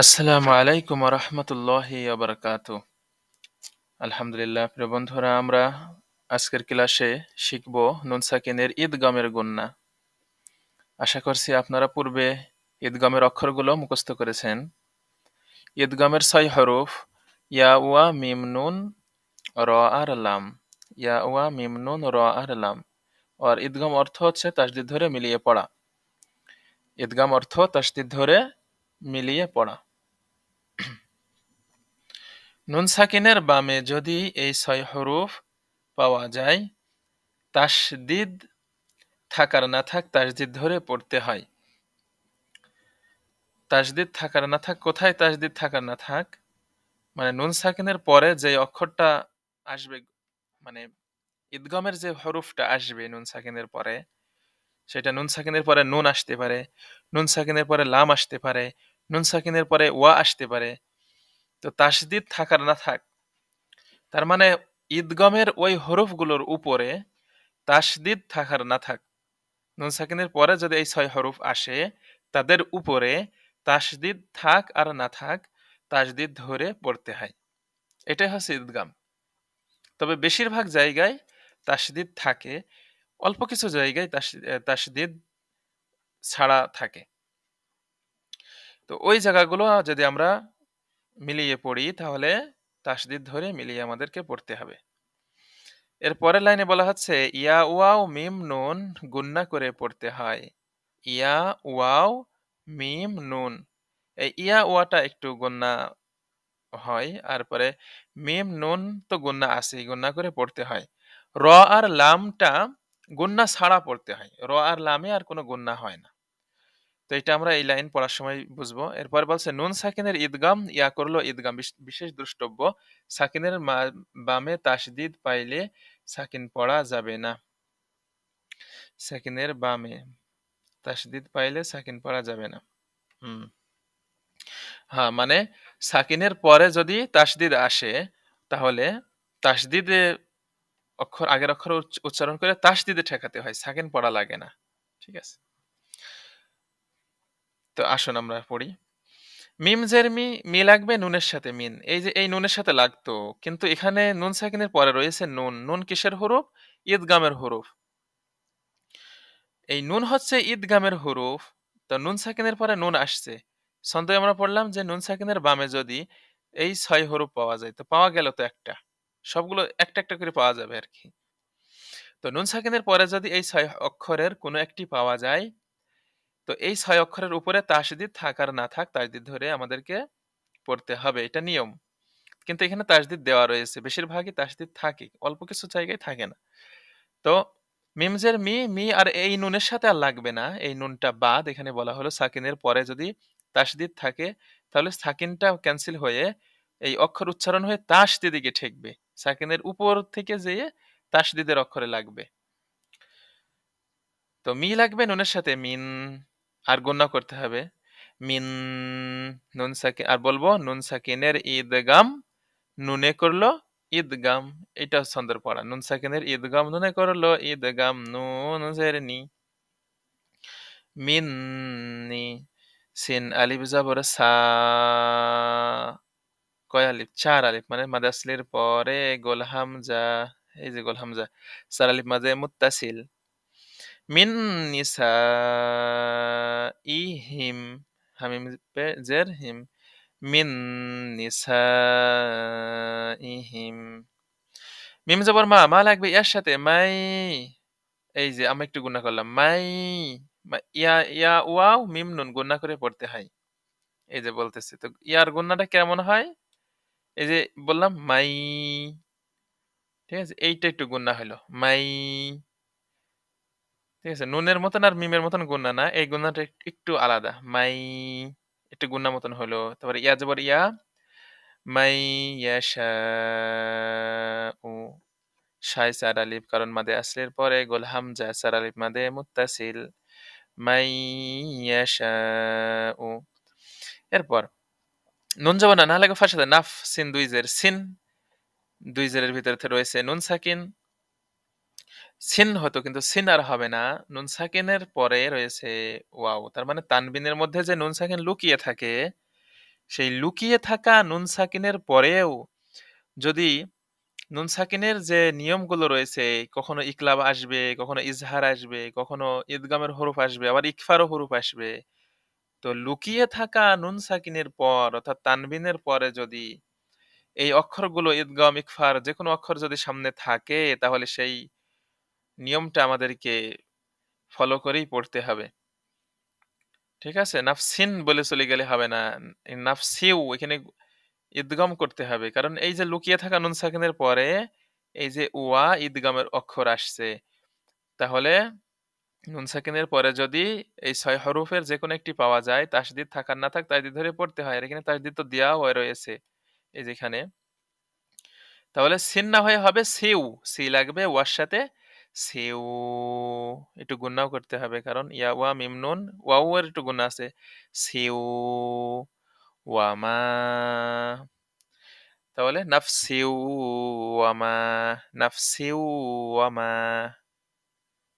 আসসালামু আলাইকুম রহমতুল্লাহি ওয়াবারাকাতু। আলহামদুলিল্লাহ, প্রিয় বন্ধুরা, আমরা আজকের ক্লাসে শিখব নুন সাকিনের ঈদগামের গুন্না। আশা করছি আপনারা পূর্বে ঈদগামের অক্ষরগুলো মুখস্থ করেছেন। ঈদগামের 6 হরফ ইয়া ওয়া মিম নুন র আর লাম, ইয়া ওয়া মিম নুন র আর লাম। আর ঈদগাম অর্থ হচ্ছে তাসদিদ ধরে মিলিয়ে পড়া। ঈদগাম অর্থ তাসদিদ ধরে মিলিয়ে পড়া। নুন সাকিনের বামে যদি এই 6 হরফ পাওয়া যায়, তাসদিদ থাকার না থাক তাসদিদ ধরে পড়তে হয়। তাসদিদ থাকার না থাক, কোথায় তাসদিদ থাকার না থাক? মানে নুন সাকিনের পরে যে অক্ষরটা আসবে, মানে ঈদগামের যে হরফটা আসবে নুন সাকিনের পরে, সেটা নুন সাকিনের পরে নুন আসতে পারে, নুন সাকিনের পরে লাম আসতে পারে, নুন সাকিনের পরে ওয়া আসতে পারে। তো তাসদিদ থাকার না থাক, তার মানে ঈদগামের ওই হরফগুলোর উপরে তাসদিদ থাকার না থাক, নুন সাকিনের পরে যদি এই 6 হরফ আসে, তাদের উপরে তাসদিদ থাক আর না থাক, তাসদিদ ধরে পড়তে হয়। এটাই হচ্ছে ঈদগাম। তবে বেশিরভাগ জায়গায় তাসদিদ থাকে, অল্প কিছু জায়গায় তাসদিদ ছাড়া থাকে। তো ওই জায়গাগুলো যদি আমরা মিলিয়ে পড়ি, তাহলে তাসদিদ ধরে মিলিয়ে আমাদেরকে পড়তে হবে। এর পরের লাইনে বলা হচ্ছে ইয়া ওয়াও মিম নুন গুন্না করে পড়তে হয়। ইয়া ওয়াও মিম নুন, এই ইয়া ওয়াটা একটু গুন্না হয়, আর পরে মিম নুন তো গুন্না আছে, গুন্না করে পড়তে হয়। র আর লামটা গুন্না ছাড়া পড়তে হয়, র আর লামে আর কোনো গুন্না হয় না। তো এটা আমরা এই লাইন পড়ার সময় বুঝবো। এরপর বলছে নুন সাকিনের ঈদগাম ইয়া করলো ঈদগাম, বিশেষ দ্রষ্টব্য, সাকিনের বামে তাসদিদ পাইলে সাকিন পড়া যাবে না। সাকিনের বামে তাসদিদ পাইলে সাকিন পড়া যাবে না। হুম, হ্যাঁ, মানে সাকিনের পরে যদি তাসদিদ আসে, তাহলে তাসদিদে আগের অক্ষর উচ্চারণ করে তাসদিদে ঠেকাতে হয়, সাকিন পড়া লাগে না। ঠিক আছে, তো আসুন আমরা পড়ি। মিম জের মি, মি লাগবে নুনের সাথে মিন, এই যে এই নুনের সাথে লাগতো, কিন্তু এখানে নুন সাকিনের পরে রয়েছে নুন। নুন কিসের হরফ? ঈদগামের হরফ। এই নুন হচ্ছে ঈদগামের হরফ। তো নুন সাকিনের পরে নুন আসছে, ছন্দে আমরা পড়লাম যে নুন সাকিনের বামে যদি এই 6 হরফ পাওয়া যায়, তো পাওয়া গেল তো একটা, সবগুলো একটা একটা করে পাওয়া যাবে আর কি। তো নুন সাকিনের পরে যদি এই 6 অক্ষরের কোনো একটি পাওয়া যায়, তো এই 6 অক্ষরের উপরে তাসদিদ থাকার না থাক তাসদিদ ধরে আমাদেরকে পড়তে হবে, এটা নিয়ম। কিন্তু এখানে তাসদিদ দেওয়া রয়েছে, বেশিরভাগই তাসদিদ থাকে, অল্প কিছু জায়গায় থাকে না। তো মিমজের মি, মি আর এই নুনের সাথে আর লাগবে না, এই নুনটা বাদ। এখানে বলা হলো সাকিনের পরে যদি তাসদিদ থাকে, তাহলে সাকিনটা ক্যান্সেল হয়ে এই অক্ষর উচ্চারণ হয়ে তাসদিদিকে ঠেকবে, সাকিনের উপর থেকে যেয়ে তাসদিদের অক্ষরে লাগবে। তো মি লাগবে নুনের সাথে মিন, আর গুণা করতে হবে মিন, নুন সাকিন, আর বলবো নুন সাকিনের ঈদগাম নুনে করলো ঈদগাম। এটা ছন্দের পড়া, নুন সাকিনের ঈদগাম নুনে করলো ঈদগাম, নুন জের নি, মিন্নি। সিন আলিফ জবর সা, কয় আলিফ? 4 আলিফ, মানে মাদে আসলির পরে গোল হামজা, এই যে গোল হামজা, 4 আলিফ মাঝে মুত্তাসিল। মিন নিসাইহিম, হামিম জের হিম, মিন নিসাইহিম। মিম জবর মা, মা লাগবে ইয়ার সাথে মাই, এই যে আমি একটু গুণা করলাম মাই, ইয়া ইয়া ওয়াও মিম নুন গুণা করে পড়তে হয়। এই যে বলতেছি, তো ইয়ার গুণাটা কেমন হয়? এই যে বললাম মাই, ঠিক আছে, এইটা একটু গুণা হলো মাই। ঠিক আছে, নুনের মতন আর মিমের মতন গুণা না, এই গুণাটা একটু আলাদা, মাই একটু গুণা মতন হলো। তারপরে ইয়া জবর ইয়া, মাই ইয়াশাউ, শায় 4 আলিফ, কারণ মাদে আসলের পরে গোল হামজা, 4 আলিফ মাদে মুত্তাসিল, মাই ইয়াশাউ। এরপর নুন জবর না, না লাগে ফার সাথে নাফ, সিন 2 জের সিন, 2 জেরের ভিতরে রয়েছে নুন সাকিন, সিন হতো কিন্তু সিন আর হবে না, নুন সাকিনের পরে রয়েছে ওয়াও। তার মানে তানবিনের মধ্যে যে নুন সাকিন লুকিয়ে থাকে, সেই লুকিয়ে থাকা নুন সাকিনের পরেও যদি নুন সাকিনের যে নিয়মগুলো রয়েছে, কখনো ইকলাব আসবে, কখনো ইজহার আসবে, কখনো ইদগামের হরফ আসবে, আবার ইকফারও হরফ আসবে। তো লুকিয়ে থাকা নুন সাকিনের পর অর্থাৎ তানবিনের পরে যদি এই অক্ষরগুলো ইদগাম ইকফার যে কোনো অক্ষর যদি সামনে থাকে, তাহলে সেই নিয়মটা আমাদেরকে ফলো করেই পড়তে হবে। ঠিক আছে? নাফসিন বলে চলে গেলে হবে না। নাফসিউ এখানে ইদগম করতে হবে। কারণ এই যে লুকিয়ে থাকা নুন সাকিনের পরে এই যে ওয়া ইদগামের অক্ষর আসছে। তাহলে নুন সাকিনের পরে যদি এই ৬ হরফের যেকোনো একটি পাওয়া যায়, তাসদিদ থাক আর না থাক তাসদিদ ধরে পড়তে হয়। আর এখানে তাসদিদ তো দেওয়া হয়ে রয়েছে এই যেখানে। তাহলে সিন না হয়ে হবে সিউ। সি লাগবে ওয়ার সাথে। সিউ একটু গুণাও করতে হবে কারণ ইয়া ওয়া মিম নুন ওয়াও এর একটু গুণা আছে। সিউ ওয়ামা, তাহলে নাফসিউ ওয়ামা, নাফসিউ ওয়ামা।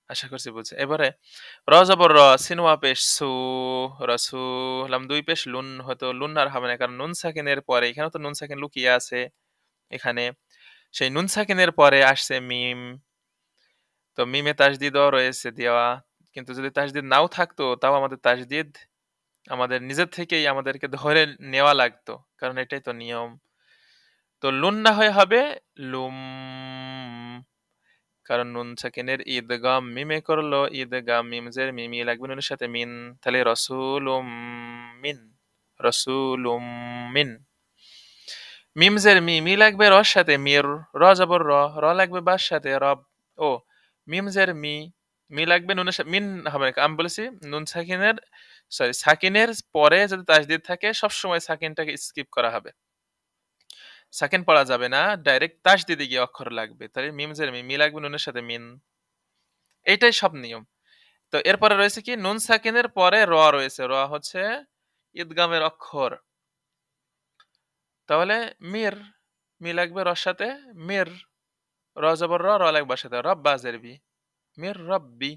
আশা করছি বুঝছে। এবারে র জবর র, সিনওয়া পেশ সু, রসু, লাম দুই পেশ লুন, হয়তো লুন আর হবে না কারণ নুন সাকিনের পরে এখানেও তো নুন সাকিন লুকিয়ে আছে এখানে। সেই নুন সাকিনের পরে আসছে মিম, তো মিমে তাসদিদও রয়েছে দেওয়া। কিন্তু যদি তাসদিদ নাও থাকতো তাও আমাদের তাসদিদ আমাদের নিজের থেকেই আমাদেরকে ধরে নেওয়া লাগতো, কারণ এটাই তো নিয়ম। তো লুন না হয়ে হবে লুম, কারণ নুন সাকিনের ঈদগাম মিমে করলো ঈদগাম মিমজের মিমি লাগবে নুনের সাথে মিন, তাহলে রসুলুম মিন, রসুলুম মিন। মিমজের মি লাগবে রর সাথে মির, র জবর র, র লাগবে বার সাথে রব। ও মিমজের মি লাগবে নুনের সাথে মিন হবে না। আমি বলেছি নুন সাকিনের সরি সাকিনের পরে যদি তাসদিদ থাকে সবসময় সাকিনটাকে স্কিপ করা হবে, সাকিন পড়া যাবে না, ডাইরেক্ট তাসদিদে গিয়ে অক্ষর লাগবে। তাহলে মিমজের মি লাগবে নুনের সাথে মিন, এইটাই সব নিয়ম। তো এরপরে রয়েছে কি নুন সাকিনের পরে র রয়েছে, র হচ্ছে ঈদগামের অক্ষর। তাহলে মির, মি লাগবে রর সাথে মির, র জবর র, র লাগবে সাথে রব্বা জেরবি, মির রব্বি,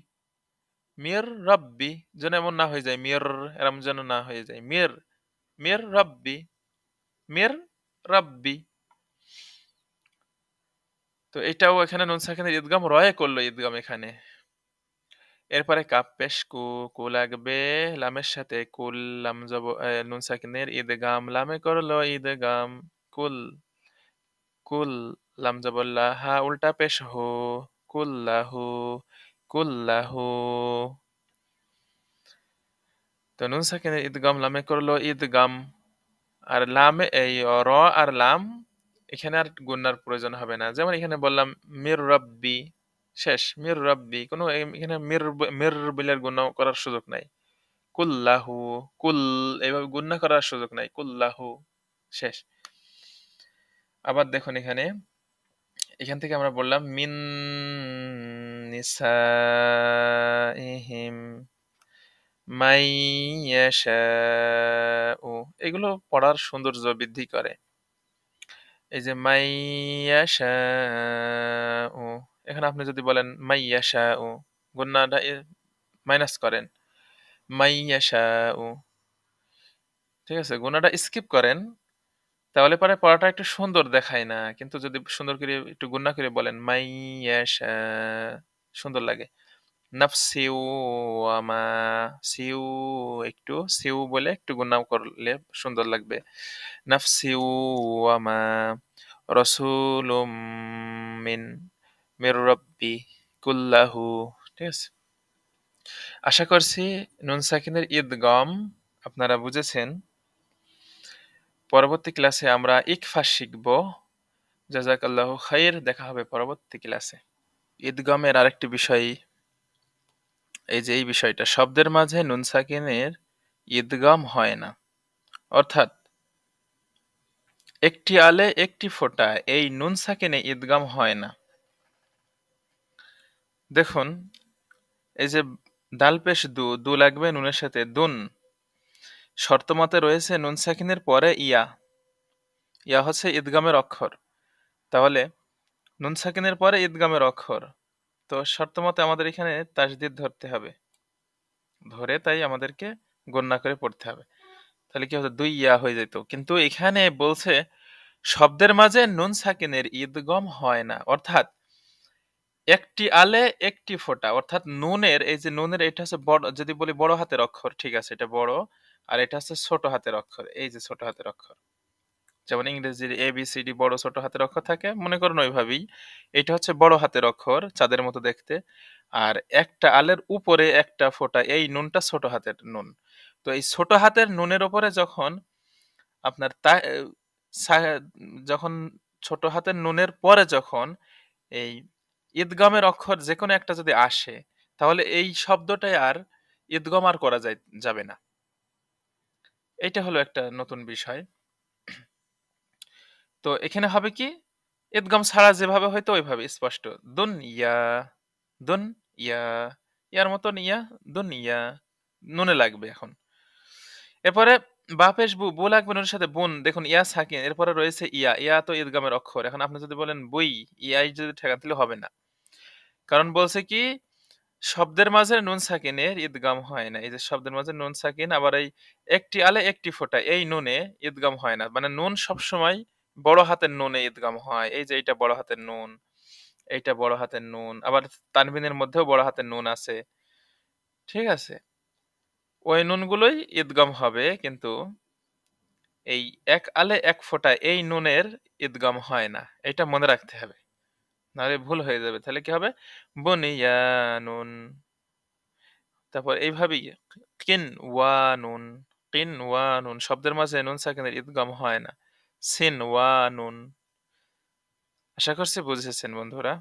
মির রব্বি, যেন এমন না হয়ে যায় মির, এরম যেন না হয়ে যায় মির, মির রব্বি, মির রব্বি। তো এটাও এখানে নুন সাকিনের ঈদগাম রয়ে করলো ঈদগাম এখানে। এরপরে কাপ পেশ কু, কু লাগবে লামের সাথে কুল, লাম জব নুন সাকিনের ঈদগাম লামে করলো ঈদগাম কুল, কুল, লাম জবল্লা হা উল্টা পেশ হো, কুল্লাহু, কুল্লাহু। তো নুন সাকিনের ঈদগাম লামে করলো ঈদগাম। আর লামে এই র আর লাম এখানে আর গুণার প্রয়োজন হবে না। যেমন এখানে বললাম মির রব্বি, শেষ মির রব্বি, কোনো এখানে মির বিলের গুণা করার সুযোগ নাই। কুল্লাহু, কুল এইভাবে গুণা করার সুযোগ নাই, কুল্লাহু শেষ। আবার দেখুন এখানে, এখান থেকে আমরা বললাম মিন নিসাইহিম মাইয়াশাউ, এগুলো পড়ার সৌন্দর্য বৃদ্ধি করে। এই যে মাইয়াশাউ, এখানে আপনি যদি বলেন মাইয়াশাউ, গুণাটা মাইনাস করেন, মাইয়াশাউ, ঠিক আছে, গুণাটা স্কিপ করেন, তাহলে পরে পড়াটা একটু সুন্দর দেখায় না। কিন্তু যদি সুন্দর করে একটু গুণা করে বলেন মাইয়াশা, সুন্দর লাগে। নাফসিউ আমা, সিউ একটু সিউ বলে একটু গুণাও করলে সুন্দর লাগবে। নাফসিউ আমা, রসুলুম মিন, মির রব্বি কুল্লাহু। ঠিক আছে, আশা করছি নুন সাকিনের ঈদগম আপনারা বুঝেছেন। পরবর্তী ক্লাসে আমরা ইকফা শিখব। জাযাকাল্লাহু খাইর, দেখা হবে পরবর্তী ক্লাসে। ঈদগমের আরেকটি বিষয়, এই যে এই বিষয়টা শব্দের মাঝে নুন সাকিনের ঈদগাম হয় না, অর্থাৎ একটি আলে একটি ফোঁটা এই নুন সাকিনে ঈদগাম হয় না। দেখুন এই যে দাল পেশ দু, দু লাগবে নুনের সাথে দুন, শর্ত মতে রয়েছে নুন সাকিনের পরে ইয়া, ইয়া হচ্ছে ঈদগামের অক্ষর। তাহলে নুন সাকিনের পরে ঈদগামের অক্ষর, তো শর্ত মতে আমাদের এখানে তাসদিদ ধরতে হবে, ধরে তাই আমাদেরকে গণনা করে পড়তে হবে। তাহলে কি হতো? ২ ইয়া হয়ে যেত। কিন্তু এখানে বলছে শব্দের মাঝে নুন সাকিনের ইদগম হয় না। অর্থাৎ একটি আলে একটি ফোঁটা। অর্থাৎ নুনের এই যে নুনের এটা হচ্ছে বড়, যদি বলি বড় হাতের অক্ষর, ঠিক আছে এটা বড়। আর এটা হচ্ছে ছোট হাতের অক্ষর। এই যে ছোট হাতের অক্ষর। যেমন ইংরেজির ABCD বড় ছোট হাতের অক্ষর থাকে, মনে করুন ওইভাবেই। এটা হচ্ছে বড় হাতের অক্ষর, চাঁদের মতো দেখতে। আর একটা আলের উপরে একটা ফোঁটা, এই নুনটা ছোট হাতের নুন। তো এই ছোট হাতের নুনের উপরে যখন আপনার যখন ছোট হাতের নুনের পরে যখন এই ঈদগামের অক্ষর যেকোনো একটা যদি আসে, তাহলে এই শব্দটাই আর ঈদগম আর করা যাবে না। এইটা হলো একটা নতুন বিষয়। তো এখানে হবে কি, ঈদগাম ছাড়া যেভাবে হয়তো ওইভাবে স্পষ্ট। দুন ইয়া, দুন ইয়া, ইয়ার মতন ইয়া, দুন ইয়া, নুনে লাগবে এখন। এরপরে বাপেশ বু, বু লাগবে নুনের সাথে বুন, দেখুন ইয়া সাকিন, এরপরে রয়েছে ইয়া, ইয়া তো ঈদগামের অক্ষর। এখন আপনি যদি বলেন বুই, ইয়াই যদি ঠেকান তাহলে হবে না। কারণ বলছে কি, শব্দের মাঝে নুন সাকিনের ঈদগাম হয় না। এই যে শব্দের মাঝে নুন সাকিন, আবার এই একটি আলে একটি ফোঁটা, এই নুনে ঈদগাম হয় না। মানে নুন সবসময় বড় হাতের নুনে ঈদগাম হয়। এই যে এটা বড় হাতের নুন, এইটা বড় হাতের নুন, আবার তানবিনের মধ্যেও বড় হাতের নুন আছে। ঠিক আছে? ওই নুনগুলোই ঈদগাম হবে, কিন্তু এই এক আলে এক ফোঁটা এই নুনের ঈদগাম হয় না। এটা মনে রাখতে হবে। নাহলে ভুল হয়ে যাবে। তাহলে কি হবে? বুনিয়ানুন। তারপর এইভাবেই কিনওয়ানুন, কিনওয়ানুন শব্দের মাঝে নুন সাকিনের ইদগাম হয় না। সিনওয়ানুন। আশা করছি বুঝেছেন বন্ধুরা।